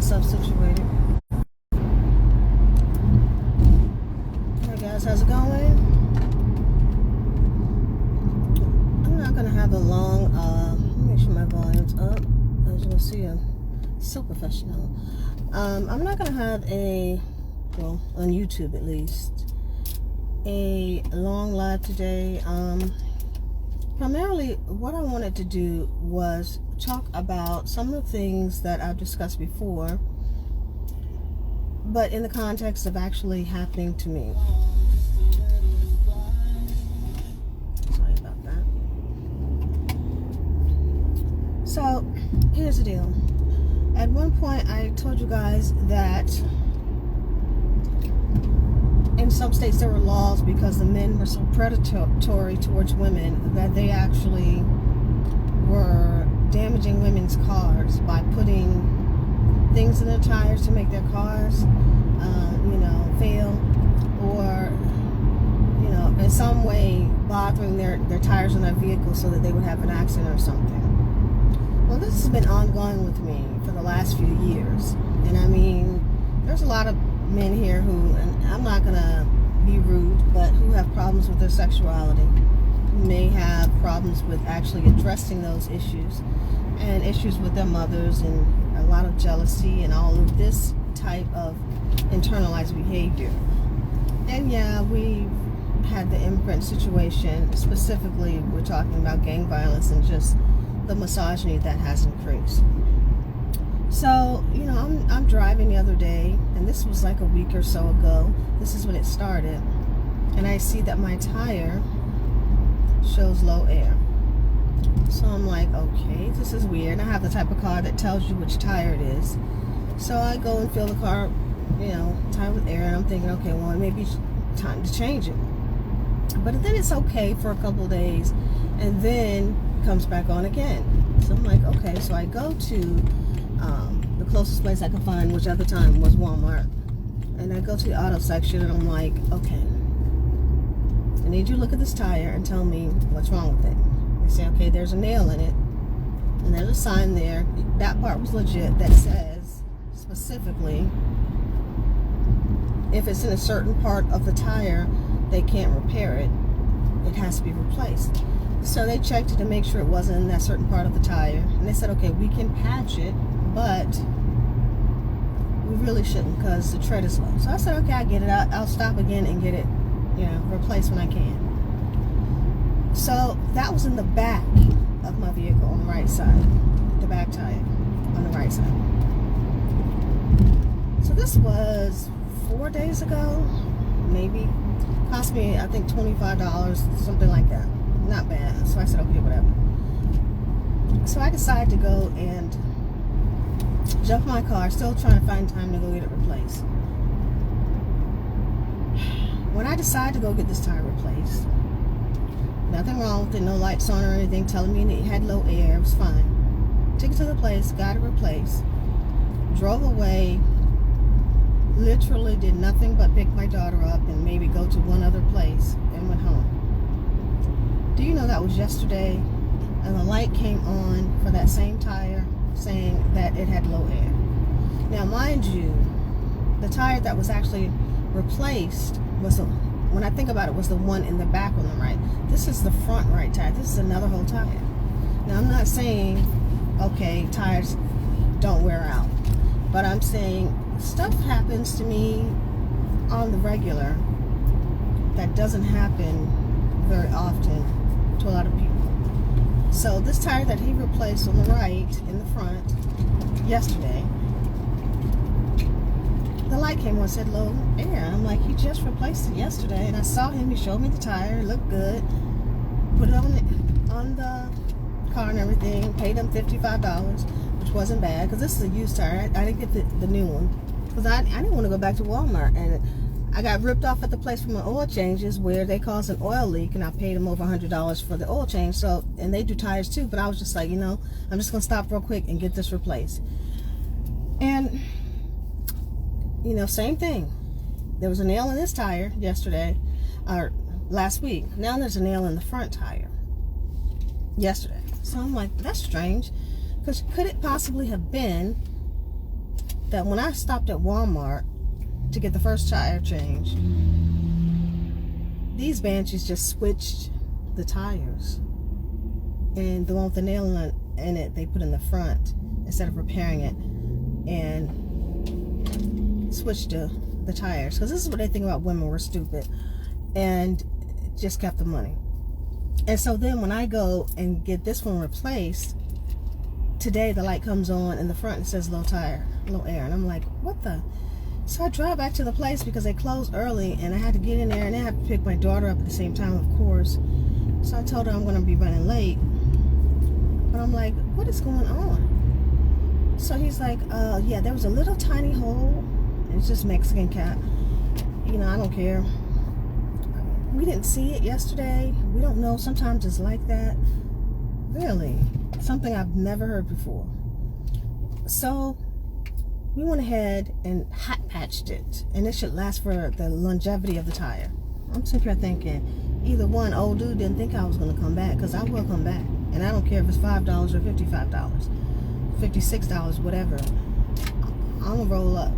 myself situated. Hey guys, how's it going? I'm not gonna have a long, let me make sure my volume's up. As you can see, I'm so professional. I'm not gonna have well, on YouTube at least, a long live today. Primarily, what I wanted to do was talk about some of the things that I've discussed before, but in the context of actually happening to me. Sorry about that. So, here's the deal. At one point, I told you guys that in some states there were laws because the men were so predatory towards women that they actually were damaging women's cars by putting things in their tires to make their cars fail, or in some way bothering their tires on their vehicle so that they would have an accident or something. Well, this has been ongoing with me for the last few years, and I mean, there's a lot of men here who, and I'm not gonna be rude, but who have problems with their sexuality, who may have problems with actually addressing those issues, and issues with their mothers, and a lot of jealousy and all of this type of internalized behavior. And yeah, we've had the immigrant situation. Specifically, we're talking about gang violence and just the misogyny that has increased. So, I'm driving the other day, and this was like a week or so ago. This is when it started. And I see that my tire shows low air. So I'm like, okay, this is weird. I have the type of car that tells you which tire it is. So I go and fill the car, tire with air, and I'm thinking, okay, well, it may be time to change it. But then it's okay for a couple of days, and then it comes back on again. So I'm like, okay, so I go to the closest place I could find, which at the time was Walmart, and I go to the auto section, and I'm like, okay, I need you to look at this tire and tell me what's wrong with it. They say, okay, there's a nail in it, and there's a sign there. That part was legit, that says specifically if it's in a certain part of the tire, they can't repair it. It has to be replaced. So they checked it to make sure it wasn't in that certain part of the tire, and they said, okay, we can patch it, but we really shouldn't because the tread is low. So I said, okay, I get it. I'll stop again and get it, replaced when I can. So that was in the back of my vehicle on the right side, the back tire on the right side. So this was 4 days ago, maybe. Cost me, I think, $25, something like that. Not bad. So I said, okay, whatever. So I decided to go and jump in my car, still trying to find time to go get it replaced. When I decided to go get this tire replaced, nothing wrong with it, no lights on or anything, telling me it had low air, it was fine. Took it to the place, got it replaced, drove away, literally did nothing but pick my daughter up and maybe go to one other place and went home. Do you know that was yesterday, and the light came on for that same tire saying that it had low air. Now mind you, the tire that was actually replaced was when I think about it, was the one in the back on the right. This is the front right tire. This is another whole tire. Now I'm not saying, okay, tires don't wear out, but I'm saying stuff happens to me on the regular that doesn't happen very often to a lot of people. So this tire that he replaced on the right in the front yesterday, the light came on and said low air. I'm like, he just replaced it yesterday, and I saw him. He showed me the tire. It looked good. Put it on the car and everything. Paid him $55, which wasn't bad because this is a used tire. I didn't get the new one because I didn't want to go back to Walmart, and I got ripped off at the place for my oil changes where they caused an oil leak, and I paid them over $100 for the oil change. So, and they do tires too, but I was just like, I'm just gonna stop real quick and get this replaced. And same thing. There was a nail in this tire yesterday, or last week. Now there's a nail in the front tire yesterday. So I'm like, that's strange, because could it possibly have been that when I stopped at Walmart to get the first tire changed, these banshees just switched the tires. And the one with the nail in it, they put in the front instead of repairing it, and switched to the tires. Because this is what they think about women, we're stupid. And just kept the money. And so then when I go and get this one replaced, today the light comes on in the front and says low tire, low air. And I'm like, what the? So I drive back to the place because they closed early, and I had to get in there, and I had to pick my daughter up at the same time, of course. So I told her I'm going to be running late. But I'm like, what is going on? So he's like, yeah, there was a little tiny hole. It's just Mexican cat. You know, I don't care. We didn't see it yesterday. We don't know. Sometimes it's like that. Really. Something I've never heard before. So we went ahead and hot patched it. And it should last for the longevity of the tire. I'm sitting here thinking, either one, old dude didn't think I was going to come back, because I will come back. And I don't care if it's $5 or $55, $56, whatever. I'm going to roll up.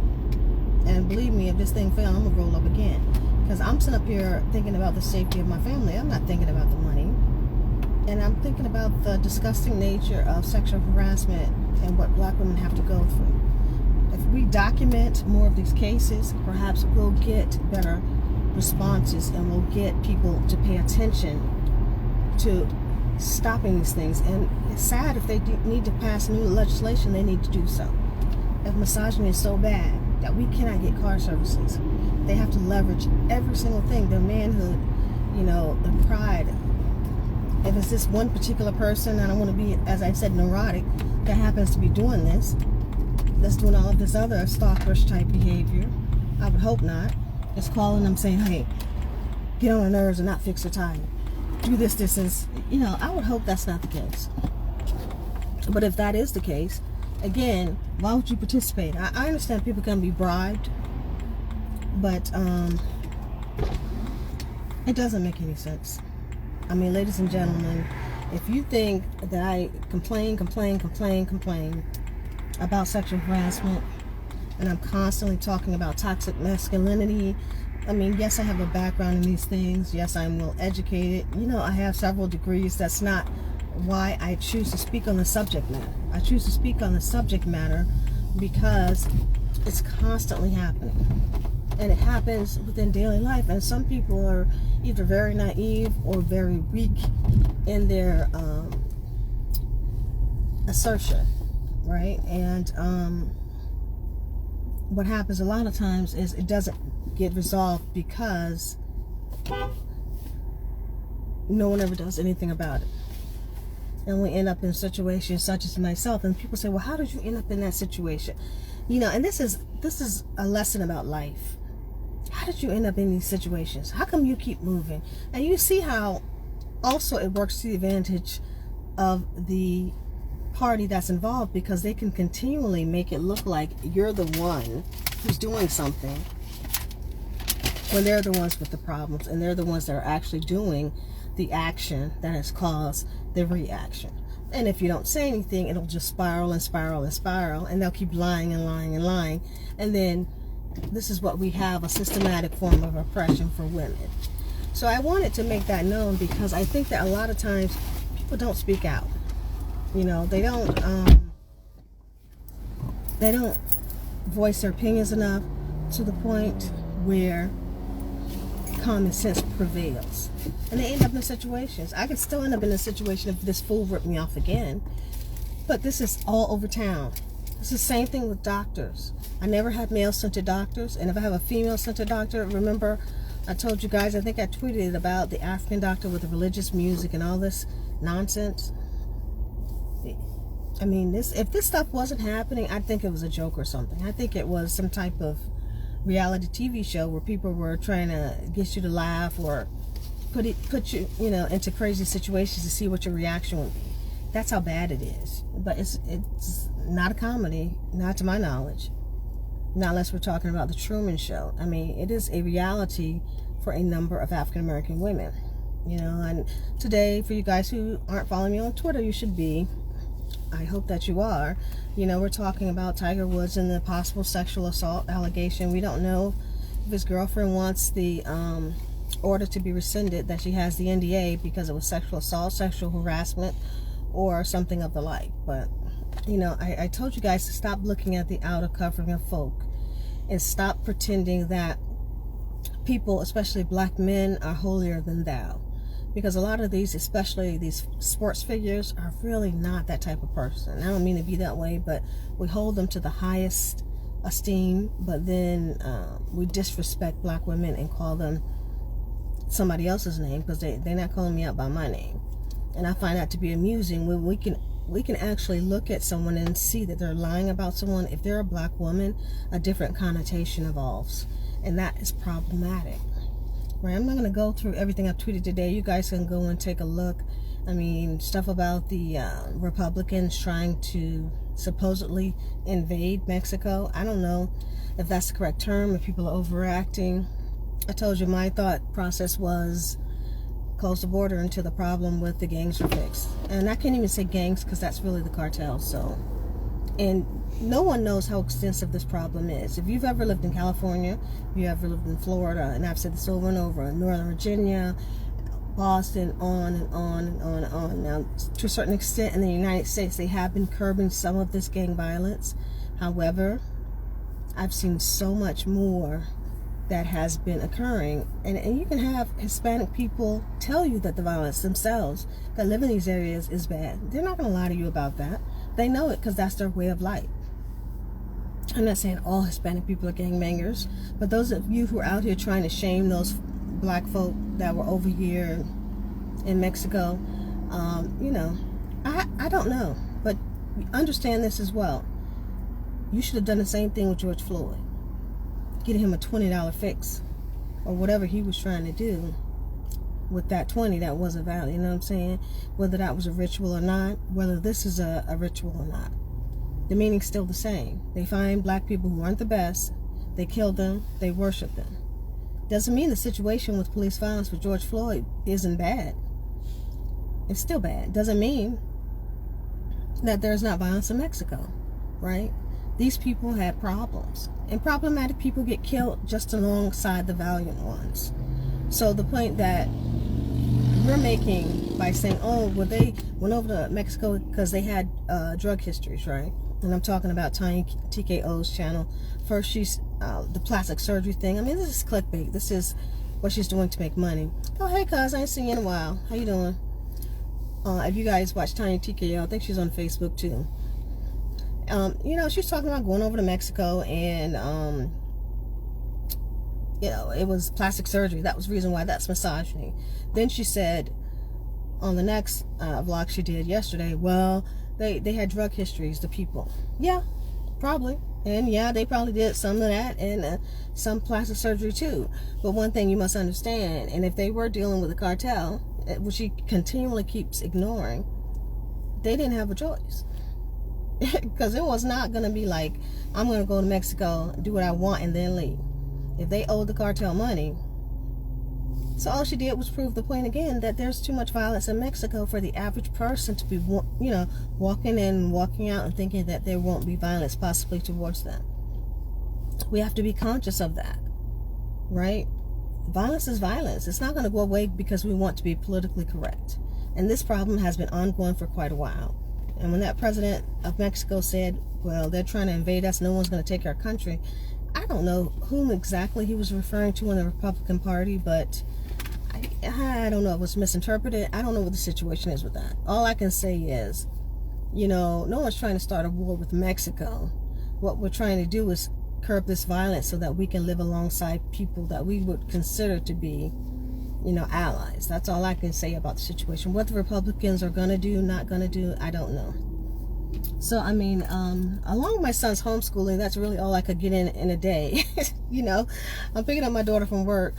And believe me, if this thing fails, I'm going to roll up again. Because I'm sitting up here thinking about the safety of my family. I'm not thinking about the money. And I'm thinking about the disgusting nature of sexual harassment and what black women have to go through. If we document more of these cases, perhaps we'll get better responses, and we'll get people to pay attention to stopping these things. And it's sad, if they need to pass new legislation, they need to do so. If misogyny is so bad that we cannot get car services, they have to leverage every single thing, their manhood, you know, their pride. If it's this one particular person, I don't want to be, as I said, neurotic, that happens to be doing this, that's doing all of this other stalkerish type behavior, I would hope not. It's calling them saying, hey, get on the nerves and not fix the tire. Do this, you know, I would hope that's not the case. But if that is the case, again, why would you participate? I understand people can be bribed, but it doesn't make any sense. I mean, ladies and gentlemen, if you think that I complain about sexual harassment, and I'm constantly talking about toxic masculinity, I mean, yes, I have a background in these things. Yes, I'm well educated. You know, I have several degrees. That's not why I choose to speak on the subject matter. I choose to speak on the subject matter because it's constantly happening. And it happens within daily life. And some people are either very naive or very weak in their assertion, right? And what happens a lot of times is it doesn't get resolved because no one ever does anything about it. And we end up in situations such as myself, and people say, well, how did you end up in that situation? You know, and this is a lesson about life. How did you end up in these situations? How come you keep moving? And you see how also it works to the advantage of the party that's involved, because they can continually make it look like you're the one who's doing something when they're the ones with the problems, and they're the ones that are actually doing the action that has caused the reaction. And if you don't say anything, it'll just spiral and spiral and spiral, and they'll keep lying and lying and lying. And then this is what we have, a systematic form of oppression for women. So I wanted to make that known, because I think that a lot of times people don't speak out. You know, they don't voice their opinions enough to the point where common sense prevails, and they end up in situations. I could still end up in a situation if this fool ripped me off again, but this is all over town. It's the same thing with doctors. I never had male-centered doctors, and if I have a female-centered doctor, remember I told you guys, I think I tweeted about the African doctor with the religious music and all this nonsense. I mean, if this stuff wasn't happening, I'd think it was a joke or something. I think it was some type of reality TV show where people were trying to get you to laugh or put you, you know, into crazy situations to see what your reaction would be. That's how bad it is. But it's not a comedy, not to my knowledge. Not unless we're talking about the Truman Show. I mean, it is a reality for a number of African American women. You know, and today, for you guys who aren't following me on Twitter, you should be. I hope that you are. You know, we're talking about Tiger Woods and the possible sexual assault allegation. We don't know if his girlfriend wants the order to be rescinded, that she has the NDA because it was sexual assault, sexual harassment, or something of the like. But, you know, I told you guys to stop looking at the outer covering of folk and stop pretending that people, especially black men, are holier than thou. Because a lot of these, especially these sports figures, are really not that type of person. I don't mean to be that way, but we hold them to the highest esteem, but then we disrespect black women and call them somebody else's name because they're not calling me out by my name. And I find that to be amusing when we can actually look at someone and see that they're lying about someone. If they're a black woman, a different connotation evolves, and that is problematic. Right, I'm not going to go through everything I've tweeted today. You guys can go and take a look. I mean, stuff about the Republicans trying to supposedly invade Mexico. I don't know if that's the correct term, if people are overacting. I told you my thought process was close the border until the problem with the gangs are fixed. And I can't even say gangs because that's really the cartel. So, and no one knows how extensive this problem is. If you've ever lived in California, if you ever lived in Florida, and I've said this over and over, Northern Virginia, Boston, on and on and on and on. Now, to a certain extent in the United States, they have been curbing some of this gang violence. However, I've seen so much more that has been occurring. And you can have Hispanic people tell you that the violence themselves that live in these areas is bad. They're not going to lie to you about that. They know it because that's their way of life. I'm not saying all Hispanic people are gangbangers, but those of you who are out here trying to shame those black folk that were over here in Mexico, you know, I don't know, but understand this as well. You should have done the same thing with George Floyd. Get him a $20 fix or whatever he was trying to do with that 20 that wasn't valid. You know what I'm saying? Whether that was a ritual or not, whether this is a ritual or not, the meaning's still the same. They find black people who aren't the best, they kill them, they worship them. Doesn't mean the situation with police violence with George Floyd isn't bad. It's still bad. Doesn't mean that there's not violence in Mexico, right? These people had problems, and problematic people get killed just alongside the valiant ones. So the point that we're making by saying, oh, well, they went over to Mexico because they had drug histories, right? And I'm talking about Tiny TKO's channel. First, she's the plastic surgery thing. I mean, this is clickbait. This is what she's doing to make money. Oh, hey, cuz, I ain't seen you in a while. How you doing? If you guys watch Tiny TKO, I think she's on Facebook too. You know, she's talking about going over to Mexico and, you know, it was plastic surgery. That was the reason why that's misogyny. Then she said on the next vlog she did yesterday, well, they had drug histories, the people. Yeah, probably. And yeah, they probably did some of that and some plastic surgery too. But one thing you must understand, and if they were dealing with a cartel, which she continually keeps ignoring, they didn't have a choice. Because it was not going to be like, I'm going to go to Mexico, do what I want, and then leave. If they owed the cartel money. So all she did was prove the point again that there's too much violence in Mexico for the average person to be, you know, walking in and walking out and thinking that there won't be violence possibly towards them. We have to be conscious of that, right? Violence is violence. It's not going to go away because we want to be politically correct. And this problem has been ongoing for quite a while. And when that president of Mexico said, well, they're trying to invade us, no one's going to take our country, I don't know whom exactly he was referring to in the Republican Party, but I don't know if it was misinterpreted. I don't know what the situation is with that. All I can say is, you know, no one's trying to start a war with Mexico. What we're trying to do is curb this violence so that we can live alongside people that we would consider to be, you know, allies. That's all I can say about the situation. What the Republicans are going to do, not going to do, I don't know. So, I mean, along with my son's homeschooling, that's really all I could get in a day. You know, I'm picking up my daughter from work.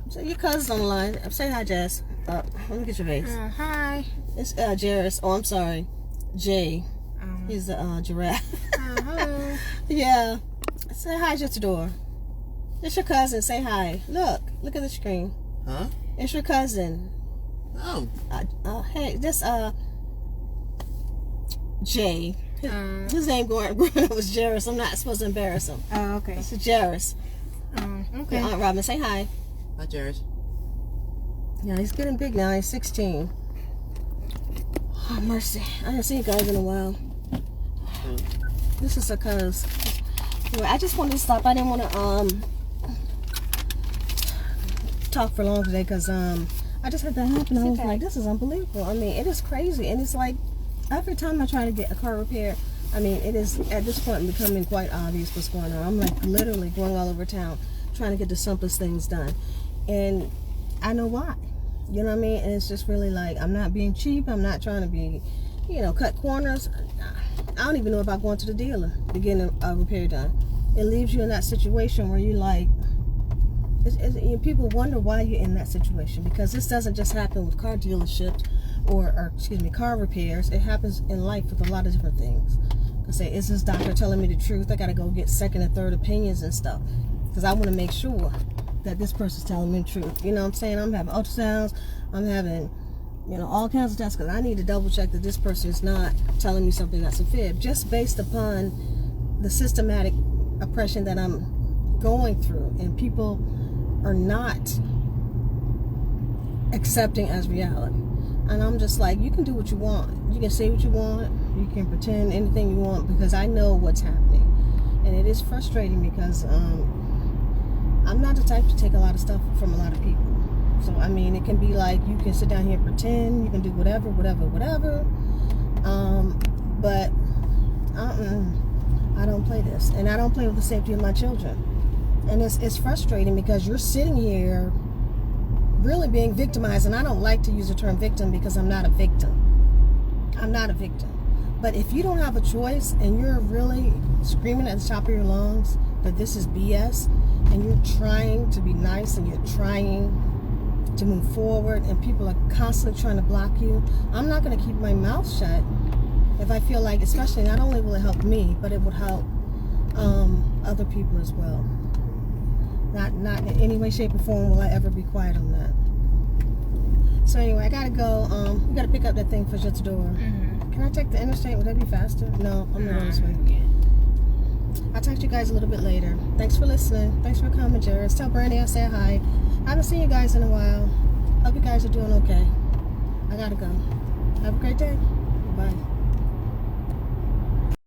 So your cousin's on the line. Say hi, Jess. Let me get your face. Hi. It's Jairus. Oh, I'm sorry. Jay. He's the giraffe. Hello. Yeah. Say hi, just the door. It's your cousin. Say hi. Look at the screen. Huh? It's your cousin. Oh. Hey, this Jay. His name growing up was Jarris. I'm not supposed to embarrass him. Oh, okay. It's Jarris. Okay. Aunt Robin, say hi. Hi, Jarris. Yeah, he's getting big now. He's 16. Oh, mercy. I haven't seen you guys in a while. This is because anyway, I just wanted to stop. I didn't want to talk for long today because I just had that happen. I was like, this is unbelievable. I mean, it is crazy, and it's like every time I try to get a car repaired, I mean, it is at this point becoming quite obvious what's going on. I'm like literally going all over town trying to get the simplest things done, and I know why. You know what I mean? And it's just really like, I'm not being cheap. I'm not trying to be, cut corners. I don't even know about going to the dealer to get a repair done. It leaves you in that situation where you like, people wonder why you're in that situation, because this doesn't just happen with car dealerships or car repairs. It happens in life with a lot of different things. I say, is this doctor telling me the truth? I got to go get second and third opinions and stuff, because I want to make sure that this person's telling me the truth. You know what I'm saying? I'm having ultrasounds. I'm having, all kinds of tests, because I need to double check that this person is not telling me something that's a fib, just based upon the systematic oppression that I'm going through, and people are not accepting as reality. And I'm just like, you can do what you want. You can say what you want. You can pretend anything you want, because I know what's happening. And it is frustrating because I'm not the type to take a lot of stuff from a lot of people. So, I mean, it can be like, you can sit down here and pretend, you can do whatever. But I don't play this. And I don't play with the safety of my children. And it's frustrating because you're sitting here really being victimized. And I don't like to use the term victim because I'm not a victim. I'm not a victim. But if you don't have a choice and you're really screaming at the top of your lungs that this is BS, and you're trying to be nice and you're trying to move forward, and people are constantly trying to block you, I'm not going to keep my mouth shut if I feel like, especially, not only will it help me, but it would help other people as well. Not in any way, shape, or form will I ever be quiet on that. So anyway, I gotta go. We gotta pick up that thing for Jet's door. Mm-hmm. Can I take the interstate? Would that be faster? No, I'm not this way. Yeah. I'll talk to you guys a little bit later. Thanks for listening. Thanks for coming, Jarris. Tell Brandy I say hi. I haven't seen you guys in a while. Hope you guys are doing okay. I gotta go. Have a great day. Bye.